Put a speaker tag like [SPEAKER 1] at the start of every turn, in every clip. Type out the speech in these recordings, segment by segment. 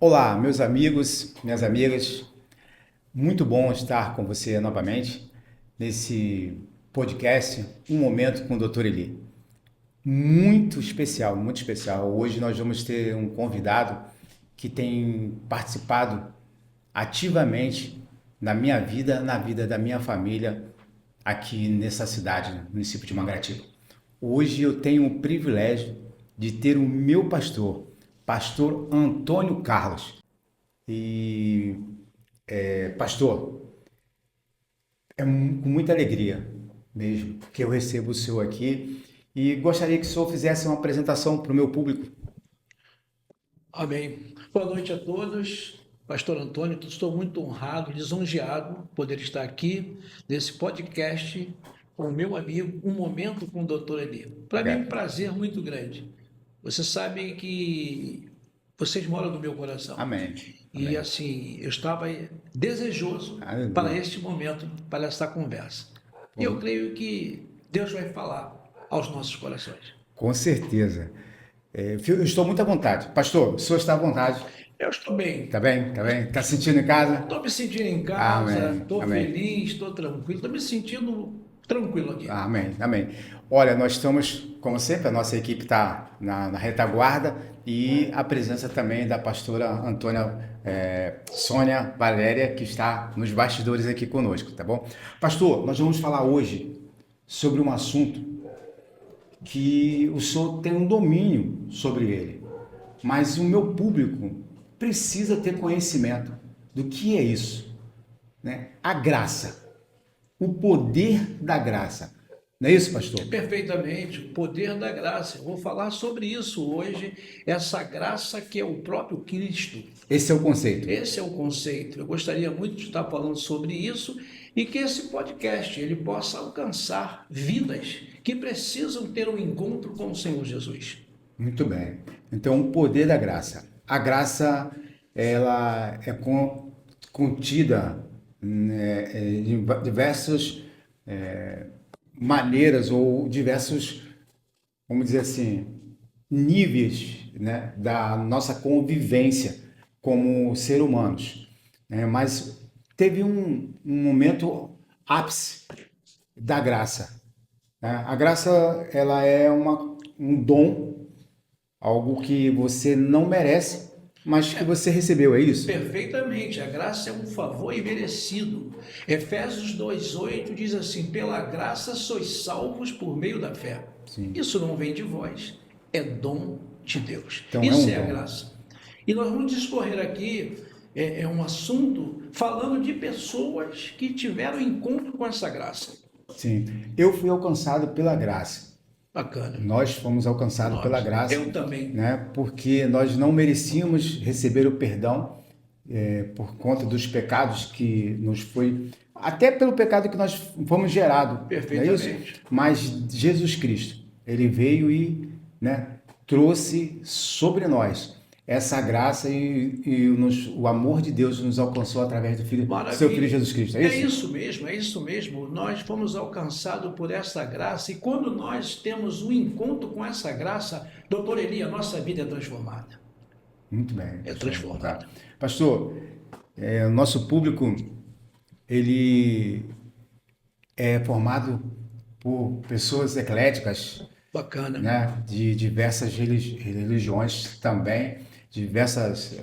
[SPEAKER 1] Olá, meus amigos, minhas amigas. Muito bom estar com você novamente nesse podcast Um Momento com o Dr. Eli. Muito especial, muito especial. Hoje nós vamos ter um convidado que tem participado ativamente na minha vida, na vida da minha família aqui nessa cidade, no município de Mangaratiba. Hoje eu tenho o privilégio de ter o meu pastor, pastor Antônio Carlos. E, pastor, com muita alegria mesmo que eu recebo o senhor aqui e gostaria que o senhor fizesse uma apresentação para o meu público.
[SPEAKER 2] Amém. Boa noite a todos. Pastor Antônio, estou muito honrado, lisonjeado poder estar aqui nesse podcast com o meu amigo, Um Momento com o Dr. Eli. Para mim é um prazer muito grande. Vocês sabem que vocês moram no meu coração.
[SPEAKER 1] Amém.
[SPEAKER 2] E
[SPEAKER 1] Amém.
[SPEAKER 2] assim, eu estava desejoso para
[SPEAKER 1] Aleluia.
[SPEAKER 2] este momento, para essa conversa. E eu creio que Deus vai falar aos nossos corações.
[SPEAKER 1] Com certeza. Eu estou muito à vontade. Pastor, o senhor está à vontade?
[SPEAKER 2] Eu estou bem.
[SPEAKER 1] Tá bem? Tá bem? Tá se sentindo em casa?
[SPEAKER 2] Estou me sentindo em casa,
[SPEAKER 1] Amém.
[SPEAKER 2] estou
[SPEAKER 1] Amém.
[SPEAKER 2] feliz, estou tranquilo, estou me sentindo tranquilo aqui.
[SPEAKER 1] Amém, amém. Olha, nós estamos, como sempre, a nossa equipe está na retaguarda e a presença também da pastora Antônia Sônia Valéria, que está nos bastidores aqui conosco, tá bom? Pastor, nós vamos falar hoje sobre um assunto que o senhor tem um domínio sobre ele, mas o meu público precisa ter conhecimento do que é isso, né? A graça. O poder da graça. Não é isso, pastor?
[SPEAKER 2] Perfeitamente, o poder da graça. Eu vou falar sobre isso hoje, essa graça que é o próprio Cristo.
[SPEAKER 1] Esse é o conceito.
[SPEAKER 2] Esse é o conceito. Eu gostaria muito de estar falando sobre isso e que esse podcast ele possa alcançar vidas que precisam ter um encontro com o Senhor Jesus.
[SPEAKER 1] Muito bem. Então, o poder da graça. A graça, ela é contida, né, em diversas maneiras ou diversos, vamos dizer assim, níveis, né, da nossa convivência como ser humanos, né? Mas teve um momento ápice da graça, né? A graça, ela é um dom, algo que você não merece, mas que você recebeu, é isso?
[SPEAKER 2] Perfeitamente, a graça é um favor imerecido. Efésios 2:8 diz assim: pela graça sois salvos por meio da fé.
[SPEAKER 1] Sim.
[SPEAKER 2] Isso não vem de vós, é dom de Deus.
[SPEAKER 1] Então é
[SPEAKER 2] Isso
[SPEAKER 1] um
[SPEAKER 2] é a
[SPEAKER 1] dom.
[SPEAKER 2] graça. E nós vamos discorrer aqui um assunto falando de pessoas que tiveram encontro com essa graça.
[SPEAKER 1] Sim. Eu fui alcançado pela graça.
[SPEAKER 2] Bacana.
[SPEAKER 1] Nós fomos alcançados pela graça,
[SPEAKER 2] Eu também.
[SPEAKER 1] né? Porque nós não merecíamos receber o perdão por conta dos pecados que nos foi, até pelo pecado que nós fomos gerados, não é isso?
[SPEAKER 2] Perfeitamente.
[SPEAKER 1] Mas Jesus Cristo, ele veio e, né, trouxe sobre nós essa graça e o amor de Deus nos alcançou através do filho, seu filho
[SPEAKER 2] Maravilha.
[SPEAKER 1] Jesus Cristo, é
[SPEAKER 2] É
[SPEAKER 1] isso?
[SPEAKER 2] isso mesmo, é isso mesmo. Nós fomos alcançados por essa graça e quando nós temos um encontro com essa graça, doutor Eli, a nossa vida é transformada.
[SPEAKER 1] Muito bem.
[SPEAKER 2] É
[SPEAKER 1] Tá.
[SPEAKER 2] transformada.
[SPEAKER 1] Pastor, o nosso público, ele é formado por pessoas ecléticas,
[SPEAKER 2] Bacana.
[SPEAKER 1] né, de diversas religiões também, diversas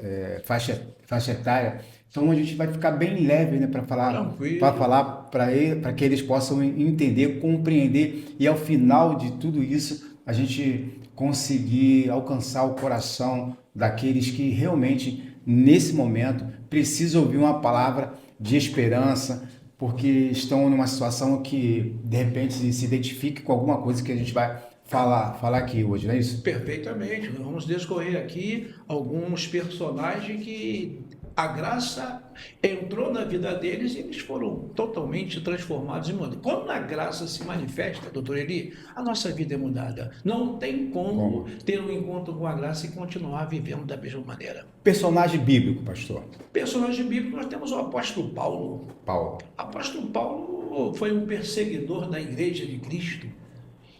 [SPEAKER 1] faixa etária. Então a gente vai ficar bem leve, né, para
[SPEAKER 2] Tranquilo.
[SPEAKER 1] falar para que eles possam entender, compreender e ao final de tudo isso a gente conseguir alcançar o coração daqueles que realmente nesse momento precisam ouvir uma palavra de esperança, porque estão numa situação que de repente se identifique com alguma coisa que a gente vai falar aqui hoje, não é isso?
[SPEAKER 2] Perfeitamente. Nós vamos discorrer aqui alguns personagens que a graça entrou na vida deles e eles foram totalmente transformados e mudados. Quando a graça se manifesta, doutor Eli, a nossa vida é mudada. Não tem como ter um encontro com a graça e continuar vivendo da mesma maneira.
[SPEAKER 1] Personagem bíblico, pastor
[SPEAKER 2] Personagem bíblico, nós temos o apóstolo Paulo.
[SPEAKER 1] Paulo.
[SPEAKER 2] O apóstolo Paulo foi um perseguidor da igreja de Cristo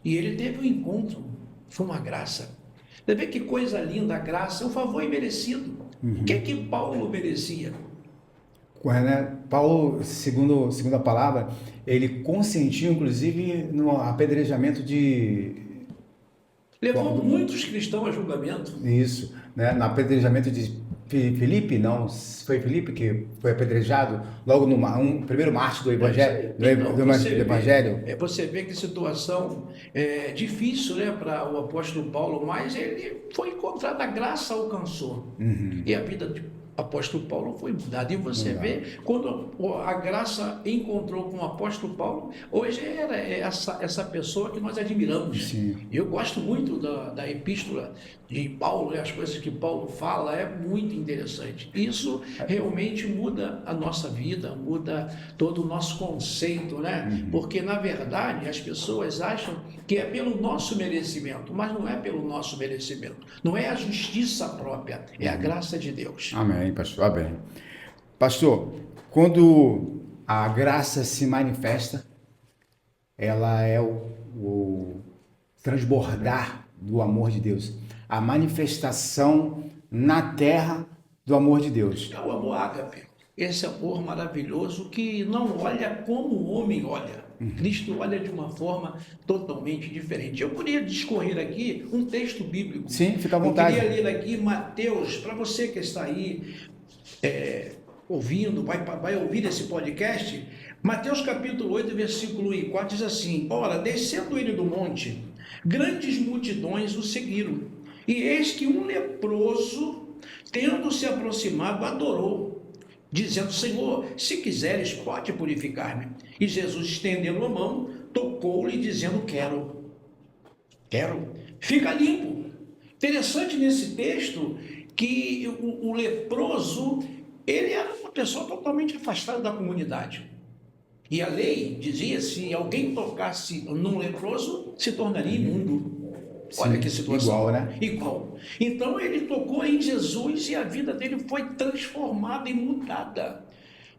[SPEAKER 2] e ele teve um encontro, foi uma graça. Você vê que coisa linda a graça, é um favor imerecido. O que é que Paulo merecia?
[SPEAKER 1] Né? Paulo, segundo a palavra, ele consentiu, inclusive, no apedrejamento
[SPEAKER 2] Levou muitos cristãos a julgamento.
[SPEAKER 1] Isso, né? No apedrejamento de Filipe, não, foi Filipe que foi apedrejado logo no primeiro mártir do Evangelho, do Evangelho.
[SPEAKER 2] Você vê que situação difícil, né, para o apóstolo Paulo, mas ele foi encontrado, a graça alcançou. E a vida de apóstolo Paulo foi mudada. E você vê, quando a graça encontrou com o apóstolo Paulo, hoje era essa pessoa que nós admiramos.
[SPEAKER 1] Sim.
[SPEAKER 2] Eu gosto muito da epístola de Paulo, as coisas que Paulo fala, é muito interessante. Isso realmente muda a nossa vida, muda todo o nosso conceito, né? Porque, na verdade, as pessoas acham que é pelo nosso merecimento, mas não é pelo nosso merecimento. Não é a justiça própria, é a graça de Deus.
[SPEAKER 1] Amém, pastor. Amém. Pastor, quando a graça se manifesta, ela é o transbordar do amor de Deus, a manifestação na terra do amor de Deus.
[SPEAKER 2] É o amor ágape, esse amor maravilhoso que não olha como o homem olha. Cristo olha de uma forma totalmente diferente. Eu poderia discorrer aqui um texto bíblico.
[SPEAKER 1] Sim, fica à vontade.
[SPEAKER 2] Eu queria ler aqui Mateus, para você que está aí ouvindo, vai ouvir esse podcast. Mateus capítulo 8, versículo 1 e 4 diz assim: Ora, descendo ele do monte, grandes multidões o seguiram. E eis que um leproso, tendo se aproximado, adorou, dizendo: Senhor, se quiseres, pode purificar-me. E Jesus, estendendo a mão, tocou-lhe, dizendo: Quero, fica limpo. Interessante nesse texto que o leproso, ele era uma pessoa totalmente afastada da comunidade. E a lei dizia: se alguém tocasse num leproso, se tornaria imundo. Olha que situação.
[SPEAKER 1] Igual, né?
[SPEAKER 2] Igual. Então ele tocou em Jesus e a vida dele foi transformada e mudada.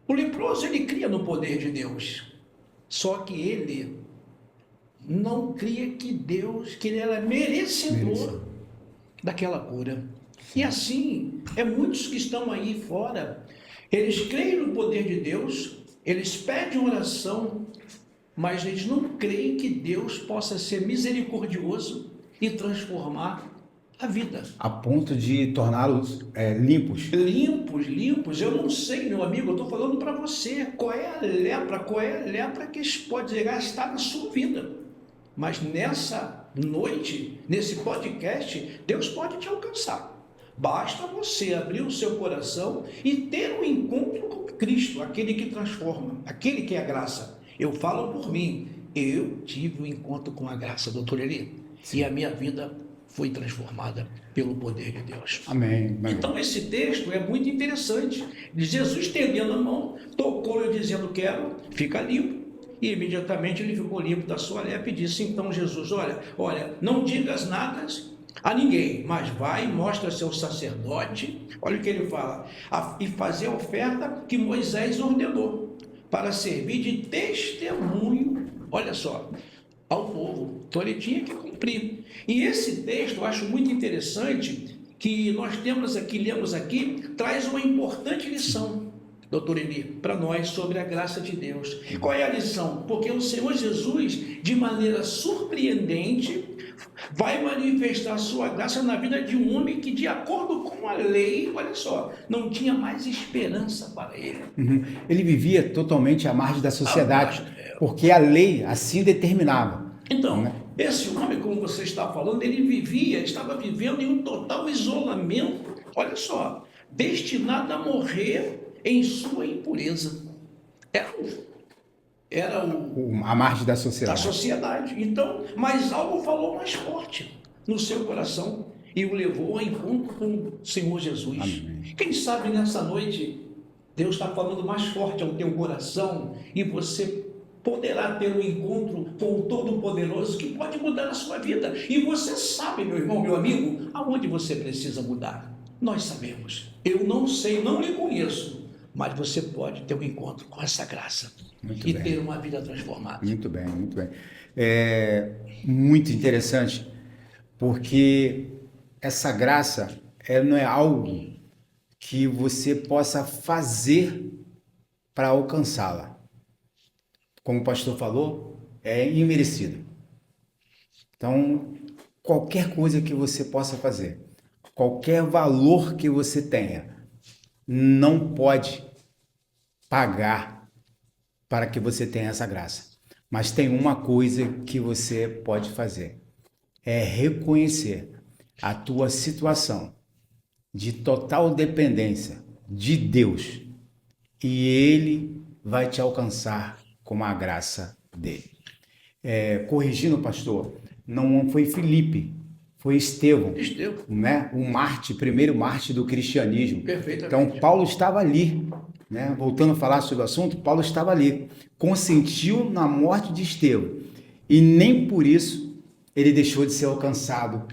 [SPEAKER 2] O leproso, ele cria no poder de Deus. Só que ele não cria que ele era merecedor daquela cura. E assim, muitos que estão aí fora, eles creem no poder de Deus, eles pedem oração, mas eles não creem que Deus possa ser misericordioso e transformar a vida.
[SPEAKER 1] A ponto de torná-los limpos.
[SPEAKER 2] Limpos. Eu não sei, meu amigo, eu estou falando para você. Qual é a lepra que pode chegar a estar na sua vida? Mas nessa noite, nesse podcast, Deus pode te alcançar. Basta você abrir o seu coração e ter um encontro com Cristo, aquele que transforma, aquele que é a graça. Eu falo por mim, eu tive um encontro com a graça, doutor Eli, e a minha vida foi transformada pelo poder de Deus.
[SPEAKER 1] Amém.
[SPEAKER 2] Então esse texto é muito interessante. Jesus estendendo a mão, tocou-lhe dizendo: Quero, fica limpo. E imediatamente ele ficou limpo da sua lepra e disse: Então Jesus, olha, não digas nada a ninguém, mas vai e mostra seu sacerdote, olha o que ele fala, e fazer a oferta que Moisés ordenou, para servir de testemunho, olha só, ao povo. Então ele tinha que cumprir. E esse texto eu acho muito interessante, que nós lemos aqui, traz uma importante lição, doutor Eli, para nós sobre a graça de Deus. E qual é a lição? Porque o Senhor Jesus, de maneira surpreendente, vai manifestar a sua graça na vida de um homem que, de acordo com a lei, olha só, não tinha mais esperança para ele.
[SPEAKER 1] Ele vivia totalmente à margem da sociedade, porque a lei assim determinava.
[SPEAKER 2] Então, esse homem, como você está falando, estava vivendo em um total isolamento, olha só, destinado a morrer em sua impureza. Era
[SPEAKER 1] a margem da sociedade.
[SPEAKER 2] Então, mas algo falou mais forte no seu coração e o levou ao encontro com o Senhor Jesus. Amém. Quem sabe nessa noite Deus está falando mais forte ao teu coração e você poderá ter um encontro com o Todo-Poderoso que pode mudar a sua vida. E você sabe, meu irmão, meu amigo, aonde você precisa mudar. Nós sabemos. Eu não sei, não lhe conheço, mas você pode ter um encontro com essa graça ter uma vida transformada.
[SPEAKER 1] Muito bem, muito bem. É muito interessante, porque essa graça não é algo que você possa fazer para alcançá-la. Como o pastor falou, é imerecido. Então, qualquer coisa que você possa fazer, qualquer valor que você tenha, não pode pagar para que você tenha essa graça. Mas tem uma coisa que você pode fazer, é reconhecer a tua situação de total dependência de Deus e Ele vai te alcançar com a graça dele. Corrigindo, pastor, não foi Filipe, foi Estevão, né? O mártir, primeiro mártir do cristianismo.
[SPEAKER 2] Perfeitamente.
[SPEAKER 1] Então, Paulo estava ali, né? Voltando a falar sobre o assunto, Paulo estava ali, consentiu na morte de Estevão e nem por isso ele deixou de ser alcançado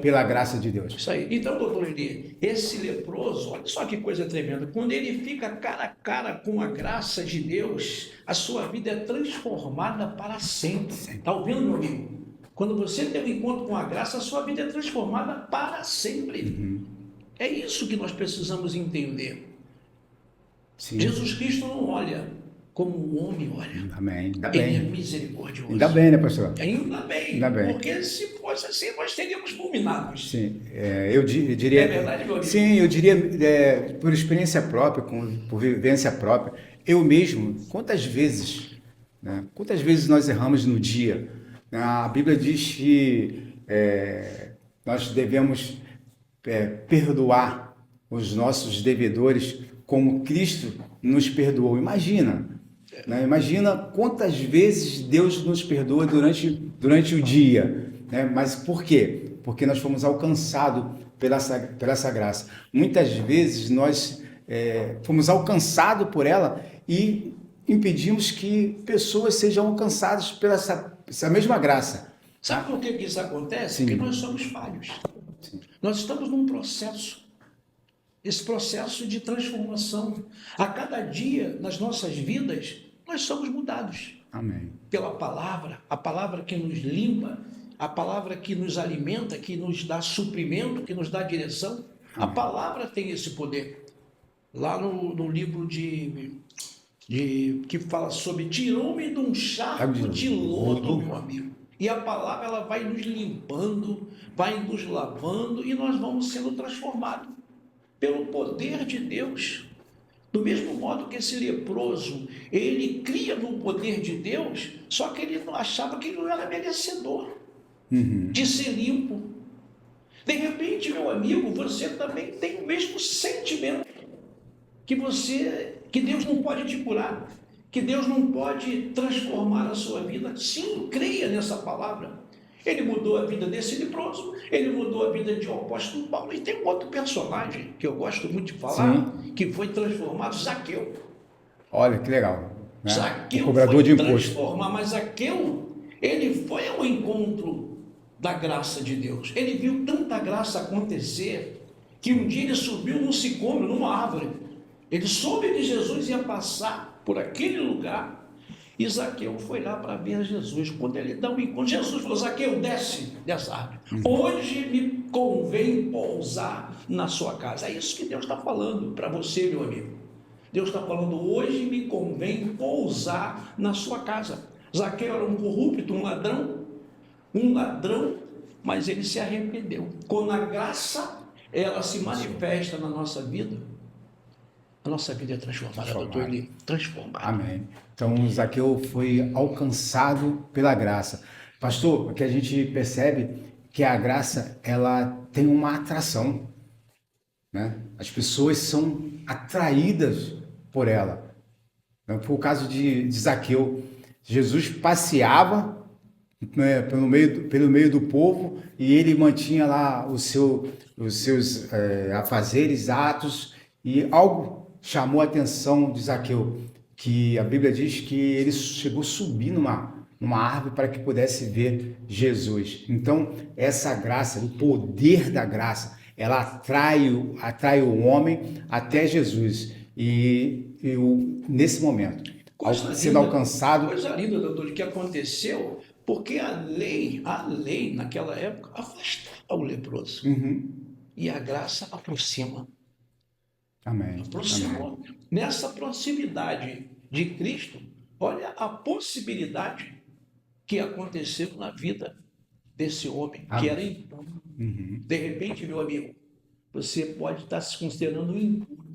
[SPEAKER 1] pela graça de Deus.
[SPEAKER 2] Isso aí. Então, doutor Eli, esse leproso, olha só que coisa tremenda, quando ele fica cara a cara com a graça de Deus, a sua vida é transformada para sempre. Está ouvindo, meu amigo? Quando você tem um encontro com a graça, a sua vida é transformada para sempre. É isso que nós precisamos entender. Sim. Jesus Cristo não olha como o homem olha.
[SPEAKER 1] Amém. Ainda
[SPEAKER 2] Ele
[SPEAKER 1] bem.
[SPEAKER 2] é misericordioso.
[SPEAKER 1] Ainda bem, né, pastor?
[SPEAKER 2] Ainda bem.
[SPEAKER 1] Ainda bem.
[SPEAKER 2] Porque se fosse assim, nós teríamos fulminados.
[SPEAKER 1] Sim, eu diria.
[SPEAKER 2] É verdade, meu amigo?
[SPEAKER 1] Sim, eu diria por experiência própria, por vivência própria. Eu mesmo, quantas vezes nós erramos no dia? A Bíblia diz que nós devemos perdoar os nossos devedores como Cristo nos perdoou. Imagina. Né? Imagina quantas vezes Deus nos perdoa durante o dia. Né? Mas por quê? Porque nós fomos alcançados pela essa graça. Muitas vezes nós fomos alcançados por ela e impedimos que pessoas sejam alcançadas pela essa mesma graça.
[SPEAKER 2] Sabe por que isso acontece?
[SPEAKER 1] Sim.
[SPEAKER 2] Porque nós somos falhos. Sim. Nós estamos num processo. Esse processo de transformação. A cada dia nas nossas vidas, nós somos mudados.
[SPEAKER 1] Amém.
[SPEAKER 2] Pela palavra, a palavra que nos limpa, a palavra que nos alimenta, que nos dá suprimento, que nos dá direção. Amém. A palavra tem esse poder. Lá no livro que fala sobre tirou-me de um charco de lodo, meu amigo. E a palavra ela vai nos limpando, vai nos lavando e nós vamos sendo transformados pelo poder de Deus. Do mesmo modo que esse leproso, ele cria no poder de Deus, só que ele não achava que ele não era merecedor de ser limpo. De repente, meu amigo, você também tem o mesmo sentimento que Deus não pode te curar, que Deus não pode transformar a sua vida. Sim, creia nessa palavra. Ele mudou a vida desse leproso, ele mudou a vida de o apóstolo Paulo. E tem um outro personagem que eu gosto muito de falar, sim, que foi transformado, Zaqueu.
[SPEAKER 1] Olha, que legal. Né?
[SPEAKER 2] Zaqueu
[SPEAKER 1] o cobrador
[SPEAKER 2] foi
[SPEAKER 1] de imposto.
[SPEAKER 2] Transformar, mas Zaqueu, ele foi ao encontro da graça de Deus. Ele viu tanta graça acontecer, que um dia ele subiu num sicômoro, numa árvore. Ele soube que Jesus ia passar por aquele lugar. E Zaqueu foi lá para ver Jesus. Quando ele dá um encontro, Jesus falou: Zaqueu, desce dessa árvore. Hoje me convém pousar na sua casa. É isso que Deus está falando para você, meu amigo. Deus está falando: hoje me convém pousar na sua casa. Zaqueu era um corrupto, um ladrão, mas ele se arrependeu. Quando a graça ela se manifesta na nossa vida, a nossa vida é transformada, doutor Eli. Transformada.
[SPEAKER 1] Amém. Então, Zaqueu foi alcançado pela graça. Pastor, que a gente percebe que a graça, ela tem uma atração, né? As pessoas são atraídas por ela. Foi o caso de Zaqueu. Jesus passeava, né, pelo meio do povo e ele mantinha lá os seus afazeres, atos, e algo chamou a atenção de Zaqueu, que a Bíblia diz que ele chegou a subir numa árvore para que pudesse ver Jesus. Então, essa graça, o poder da graça, ela atrai o homem até Jesus. Nesse momento, sendo alcançado...
[SPEAKER 2] Coisa linda, doutor, que aconteceu, porque a lei naquela época afastava o leproso. E a graça aproxima.
[SPEAKER 1] Amém.
[SPEAKER 2] Aproximou.
[SPEAKER 1] Amém.
[SPEAKER 2] Nessa proximidade de Cristo, olha a possibilidade que aconteceu na vida desse homem, que era impuro. De repente, meu amigo, você pode estar se considerando impuro,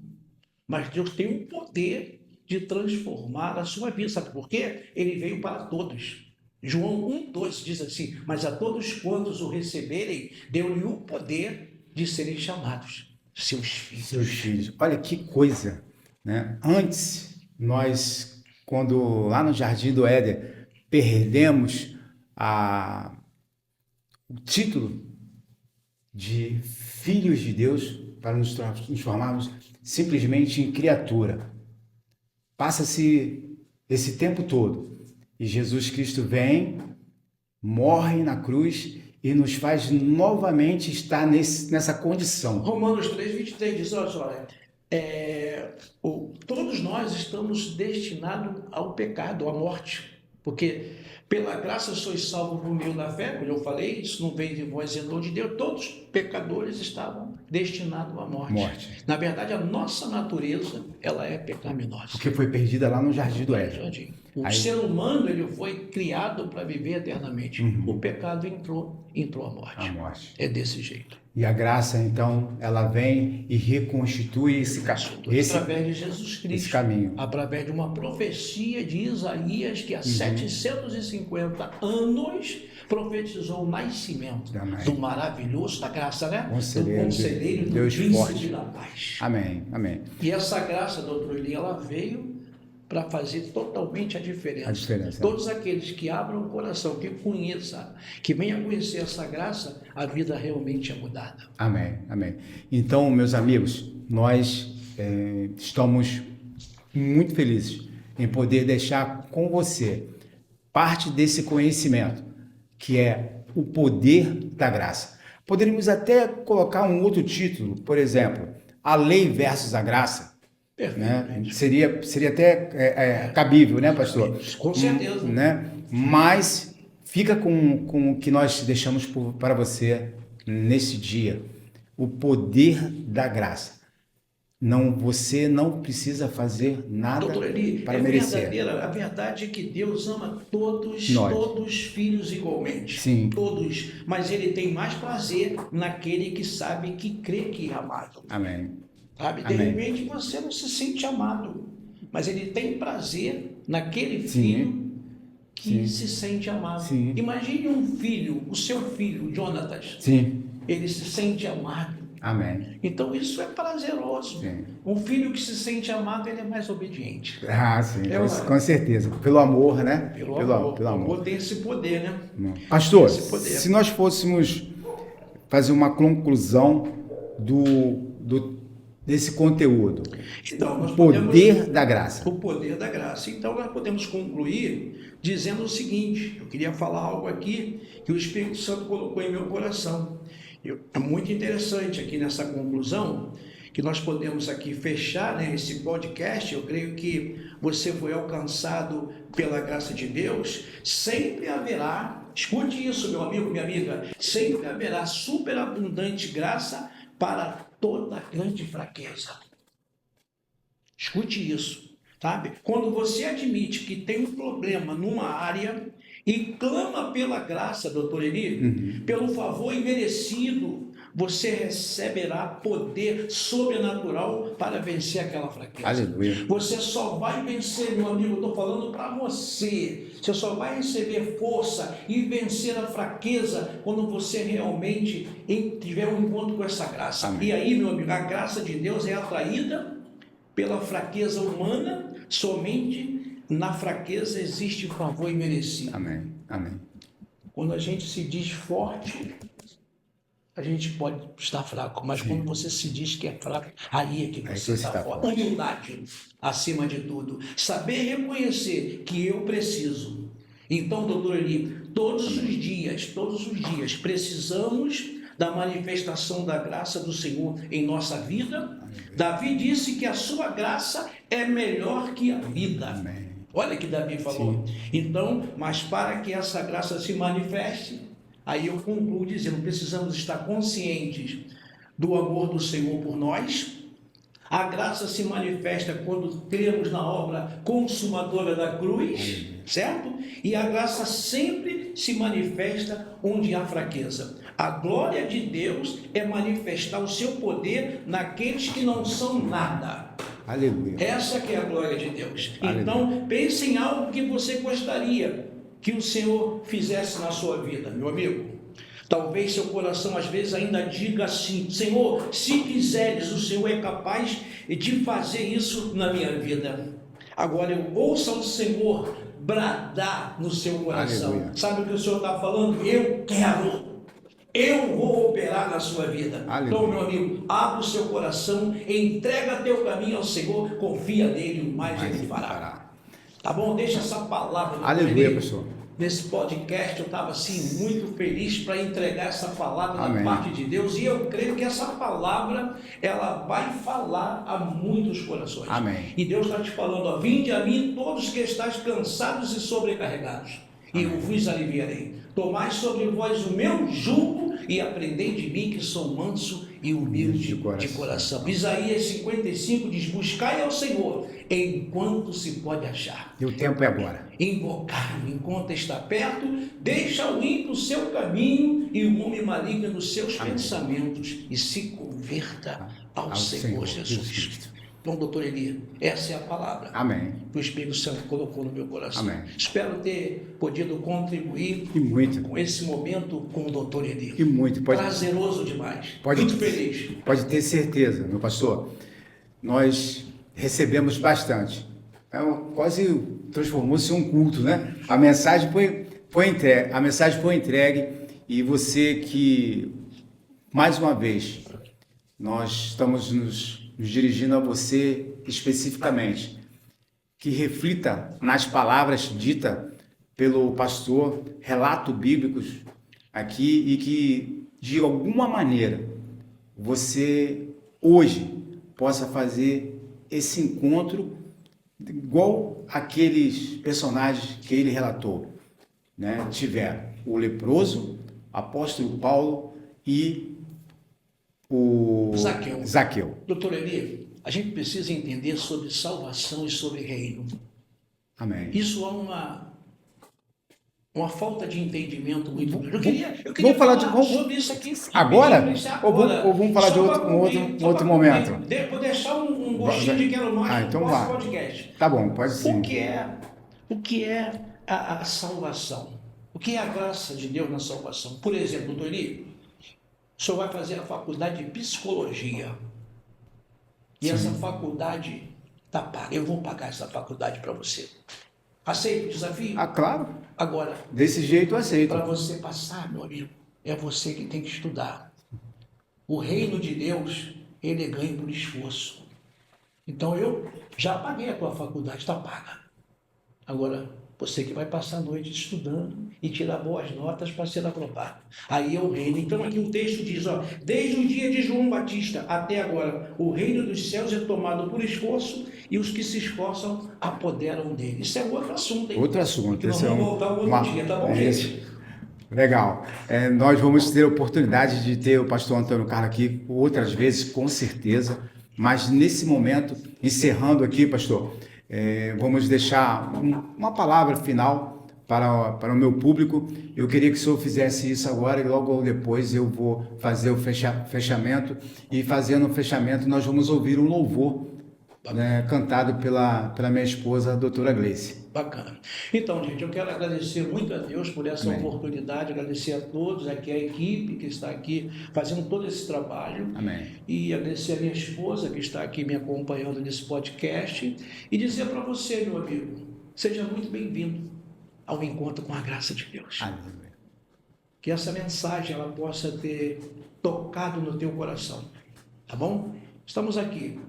[SPEAKER 2] mas Deus tem o poder de transformar a sua vida. Sabe por quê? Ele veio para todos. João 1,2 diz assim: mas a todos quantos o receberem, deu-lhe o poder de serem chamados seus filhos.
[SPEAKER 1] Seus filhos. Olha que coisa, né? Antes, nós, quando lá no Jardim do Éden, perdemos o título de filhos de Deus para nos transformarmos simplesmente em criatura. Passa-se esse tempo todo e Jesus Cristo vem, morre na cruz e nos faz novamente estar nessa condição.
[SPEAKER 2] Romanos 3,23 diz: olha, todos nós estamos destinados ao pecado, à morte, porque pela graça sois salvos por meio da fé, como eu falei, isso não vem de vós, é dom de Deus. Todos os pecadores estavam destinados à morte. Na verdade, a nossa natureza, ela é pecaminosa.
[SPEAKER 1] Porque foi perdida lá no Jardim do Éden.
[SPEAKER 2] O ser humano, ele foi criado para viver eternamente. O pecado entrou a morte. É desse jeito.
[SPEAKER 1] E a graça, então, ela vem e reconstitui
[SPEAKER 2] através de Jesus Cristo,
[SPEAKER 1] esse caminho.
[SPEAKER 2] Através de uma profecia de Isaías que há 750 anos profetizou o nascimento do maravilhoso da graça, né?
[SPEAKER 1] Conselheiro,
[SPEAKER 2] do Conselheiro, do
[SPEAKER 1] Deus
[SPEAKER 2] Príncipe
[SPEAKER 1] forte.
[SPEAKER 2] da Paz.
[SPEAKER 1] Amém, amém.
[SPEAKER 2] E essa graça, doutor Eli, ela veio para fazer totalmente a diferença. Todos aqueles que abram o coração, que conheçam, que venham conhecer essa graça, a vida realmente é mudada.
[SPEAKER 1] Amém, amém. Então, meus amigos, nós estamos muito felizes em poder deixar com você parte desse conhecimento, que é o poder da graça. Poderíamos até colocar um outro título, por exemplo, a lei versus a graça. Né? Seria até cabível, né, pastor?
[SPEAKER 2] Com certeza.
[SPEAKER 1] Né? Mas fica com o que nós deixamos para você nesse dia, o poder da graça. Você não precisa fazer nada.
[SPEAKER 2] Doutor Eli,
[SPEAKER 1] para merecer.
[SPEAKER 2] A verdade é que Deus ama todos os filhos igualmente.
[SPEAKER 1] Sim.
[SPEAKER 2] Todos. Mas Ele tem mais prazer naquele que sabe, que crê que é amado.
[SPEAKER 1] Amém.
[SPEAKER 2] Sabe? De repente você não se sente amado, mas Ele tem prazer naquele filho que se sente amado.
[SPEAKER 1] Sim.
[SPEAKER 2] Imagine um filho, o seu filho, Jonatas.
[SPEAKER 1] Sim.
[SPEAKER 2] Ele se sente amado.
[SPEAKER 1] Amém.
[SPEAKER 2] Então isso é prazeroso.
[SPEAKER 1] Sim.
[SPEAKER 2] Um filho que se sente amado, ele é mais obediente.
[SPEAKER 1] Sim, com certeza. Pelo amor, né?
[SPEAKER 2] Pelo amor. O amor tem esse poder, né?
[SPEAKER 1] Pastor, se nós fôssemos fazer uma conclusão desse conteúdo,
[SPEAKER 2] então,
[SPEAKER 1] o poder da graça.
[SPEAKER 2] O poder da graça. Então nós podemos concluir dizendo o seguinte: eu queria falar algo aqui que o Espírito Santo colocou em meu coração. É muito interessante aqui nessa conclusão, que nós podemos aqui fechar, né, esse podcast. Eu creio que você foi alcançado pela graça de Deus. Sempre haverá, escute isso, meu amigo, minha amiga, sempre haverá superabundante graça para toda grande fraqueza. Escute isso, sabe? Quando você admite que tem um problema numa área e clama pela graça, doutor Eli, pelo favor imerecido, você receberá poder sobrenatural para vencer aquela fraqueza.
[SPEAKER 1] Aleluia.
[SPEAKER 2] Você só vai vencer, meu amigo, eu estou falando para você. Você só vai receber força e vencer a fraqueza quando você realmente tiver um encontro com essa graça.
[SPEAKER 1] Amém.
[SPEAKER 2] E aí, meu amigo, a graça de Deus é atraída pela fraqueza humana. Somente na fraqueza existe favor imerecido.
[SPEAKER 1] Amém. Amém.
[SPEAKER 2] Quando a gente se diz forte, a gente pode estar fraco, mas quando você se diz que é fraco, aí é que você está forte. Humildade, acima de tudo. Saber reconhecer que eu preciso. Então, doutor Eli, todos os dias, precisamos da manifestação da graça do Senhor em nossa vida. Davi disse que a sua graça é melhor que a vida.
[SPEAKER 1] Amém.
[SPEAKER 2] Olha que Davi falou.
[SPEAKER 1] Sim.
[SPEAKER 2] Então, mas para que essa graça se manifeste, aí eu concluo dizendo, precisamos estar conscientes do amor do Senhor por nós, A graça se manifesta quando cremos na obra consumadora da cruz, certo? E a graça sempre se manifesta onde há fraqueza. A glória de Deus é manifestar o seu poder naqueles que não são nada.
[SPEAKER 1] Aleluia.
[SPEAKER 2] Essa que é a glória de Deus.
[SPEAKER 1] Aleluia.
[SPEAKER 2] Então, pense em algo que você gostaria que o Senhor fizesse na sua vida, meu amigo. Talvez seu coração às vezes ainda diga assim: Senhor, se quiseres, o Senhor é capaz de fazer isso na minha vida. Agora eu ouça o Senhor bradar no seu coração.
[SPEAKER 1] Aleluia.
[SPEAKER 2] Sabe o que o Senhor está falando? Eu quero. Eu vou operar na sua vida.
[SPEAKER 1] Aleluia.
[SPEAKER 2] Então, meu amigo, abre o seu coração, entrega teu caminho ao Senhor, confia nele, o mais ele fará. Tá bom? Deixa essa palavra.
[SPEAKER 1] Aleluia, pastor.
[SPEAKER 2] Nesse podcast eu estava assim muito feliz para entregar essa palavra
[SPEAKER 1] Amém.
[SPEAKER 2] da parte de Deus, e eu creio que essa palavra ela vai falar a muitos corações.
[SPEAKER 1] Amém.
[SPEAKER 2] E Deus está te falando: ó, vinde a mim todos que estáis cansados e sobrecarregados, e eu vos aliviarei. Tomai sobre vós o meu jugo e aprendei de mim, que sou manso e humilde de coração. Isaías 55 diz: buscai ao Senhor enquanto se pode achar.
[SPEAKER 1] E o tempo é agora.
[SPEAKER 2] Invocar-o enquanto está perto, deixa o ímpio o seu caminho e o homem maligno nos seus pensamentos, e se converta ao Senhor Jesus Cristo. Então, doutor Eli, essa é a palavra.
[SPEAKER 1] Amém.
[SPEAKER 2] Que o Espírito Santo colocou no meu coração.
[SPEAKER 1] Amém.
[SPEAKER 2] Espero ter podido contribuir
[SPEAKER 1] E muito.
[SPEAKER 2] com esse momento com o doutor Eli.
[SPEAKER 1] E muito.
[SPEAKER 2] Prazeroso demais. Muito feliz.
[SPEAKER 1] Pode ter certeza, meu pastor. Nós recebemos bastante. Quase transformou-se em um culto, né? A mensagem foi entregue, e você que, mais uma vez, nós estamos nos dirigindo a você especificamente, que reflita nas palavras ditas pelo pastor, relatos bíblicos aqui, e que, de alguma maneira, você hoje possa fazer esse encontro igual aqueles personagens que ele relatou, né? Tiveram o leproso, apóstolo Paulo e o Zaqueu.
[SPEAKER 2] Doutor Eli, a gente precisa entender sobre salvação e sobre reino.
[SPEAKER 1] Amém.
[SPEAKER 2] Isso é uma falta de entendimento muito grande. Eu queria
[SPEAKER 1] vamos falar
[SPEAKER 2] sobre isso aqui.
[SPEAKER 1] Agora? Ou vamos falar de outro momento?
[SPEAKER 2] Vou deixar um gostinho de quero mais
[SPEAKER 1] então
[SPEAKER 2] no
[SPEAKER 1] vá.
[SPEAKER 2] nosso podcast.
[SPEAKER 1] Tá bom, pode sim.
[SPEAKER 2] O que é a salvação? O que é a graça de Deus na salvação? Por exemplo, doutor Eli, o senhor vai fazer a faculdade de psicologia. E essa faculdade está paga. Eu vou pagar essa faculdade para você. Aceita o desafio?
[SPEAKER 1] Ah, claro.
[SPEAKER 2] Agora,
[SPEAKER 1] desse jeito eu aceito.
[SPEAKER 2] Para você passar, meu amigo, é você que tem que estudar. O reino de Deus, ele é ganho por esforço. Então eu já paguei a tua faculdade, está paga. Agora, você que vai passar a noite estudando e tirar boas notas para ser aprovado. Aí é o reino. Então aqui o texto diz, ó, desde o dia de João Batista até agora, o reino dos céus é tomado por esforço, e os que se esforçam apoderam dele. Isso é outro assunto, hein?
[SPEAKER 1] Outro assunto.
[SPEAKER 2] Nós vamos voltar outro dia, tá bom, gente?
[SPEAKER 1] Legal. Nós vamos ter a oportunidade de ter o pastor Antônio Carlos aqui outras vezes, com certeza. Mas nesse momento, encerrando aqui, pastor, vamos deixar uma palavra final para o meu público. Eu queria que o senhor fizesse isso agora, e logo depois eu vou fazer o fechamento. E fazendo o fechamento, nós vamos ouvir um louvor, né, cantado pela minha esposa, a doutora Gleice.
[SPEAKER 2] Bacana. Então, gente, eu quero agradecer muito a Deus por essa oportunidade, agradecer a todos, aqui a equipe que está aqui fazendo todo esse trabalho.
[SPEAKER 1] Amém.
[SPEAKER 2] E agradecer a minha esposa que está aqui me acompanhando nesse podcast, e dizer para você, meu amigo, seja muito bem-vindo ao encontro com a graça de Deus.
[SPEAKER 1] Aleluia.
[SPEAKER 2] Que essa mensagem ela possa ter tocado no teu coração, tá bom? Estamos aqui.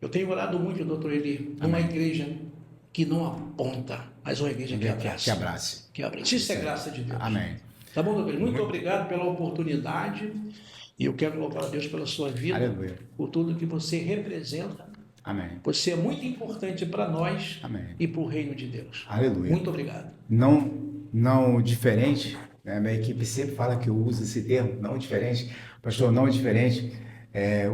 [SPEAKER 2] Eu tenho orado muito, doutor Eli, numa igreja que não aponta, mas uma igreja que abraça.
[SPEAKER 1] Que abrace.
[SPEAKER 2] Isso é graça de Deus.
[SPEAKER 1] Amém.
[SPEAKER 2] Tá bom, doutor Eli? Muito obrigado pela oportunidade, e eu quero louvar a Deus pela sua vida.
[SPEAKER 1] Aleluia.
[SPEAKER 2] Por tudo que você representa.
[SPEAKER 1] Amém.
[SPEAKER 2] Você é muito importante para nós.
[SPEAKER 1] Amém.
[SPEAKER 2] E para o reino de Deus.
[SPEAKER 1] Aleluia.
[SPEAKER 2] Muito obrigado.
[SPEAKER 1] Não diferente, né? A minha equipe sempre fala que eu uso esse termo, não diferente. Pastor, não diferente,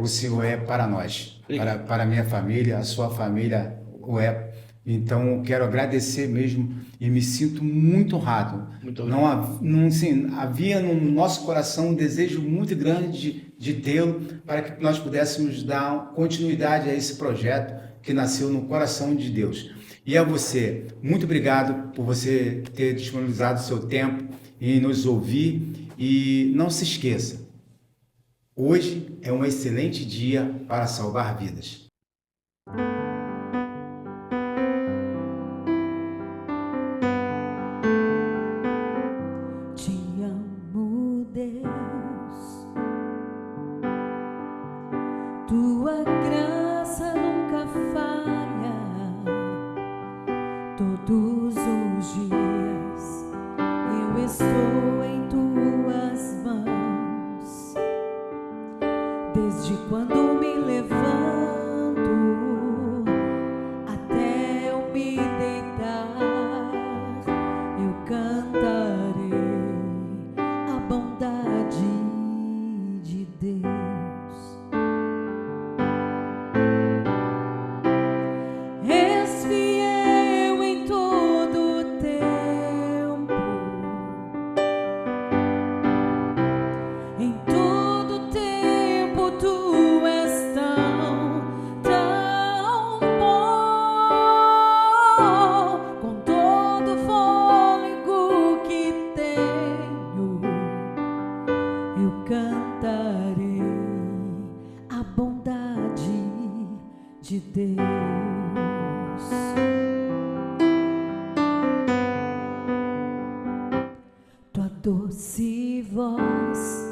[SPEAKER 1] o Senhor é para nós. para a minha família, a sua família o é. Então, eu quero agradecer mesmo e me sinto muito honrado.
[SPEAKER 2] Muito
[SPEAKER 1] Não,
[SPEAKER 2] obrigado.
[SPEAKER 1] não, assim, havia no nosso coração um desejo muito grande de tê-lo para que nós pudéssemos dar continuidade a esse projeto que nasceu no coração de Deus. E a você, muito obrigado por você ter disponibilizado o seu tempo e nos ouvir. E não se esqueça, hoje é um excelente dia para salvar vidas.
[SPEAKER 3] Te amo, Deus, tua graça nunca falha. Todos os dias eu estou em tuas mãos, desde quando me levanto até eu me deitar, eu cantarei a bondade de Deus. És fiel em todo o tempo, em todo tempo tu és tão, tão bom. Com todo o fôlego que tenho, eu cantarei a bondade de Deus. Tua doce voz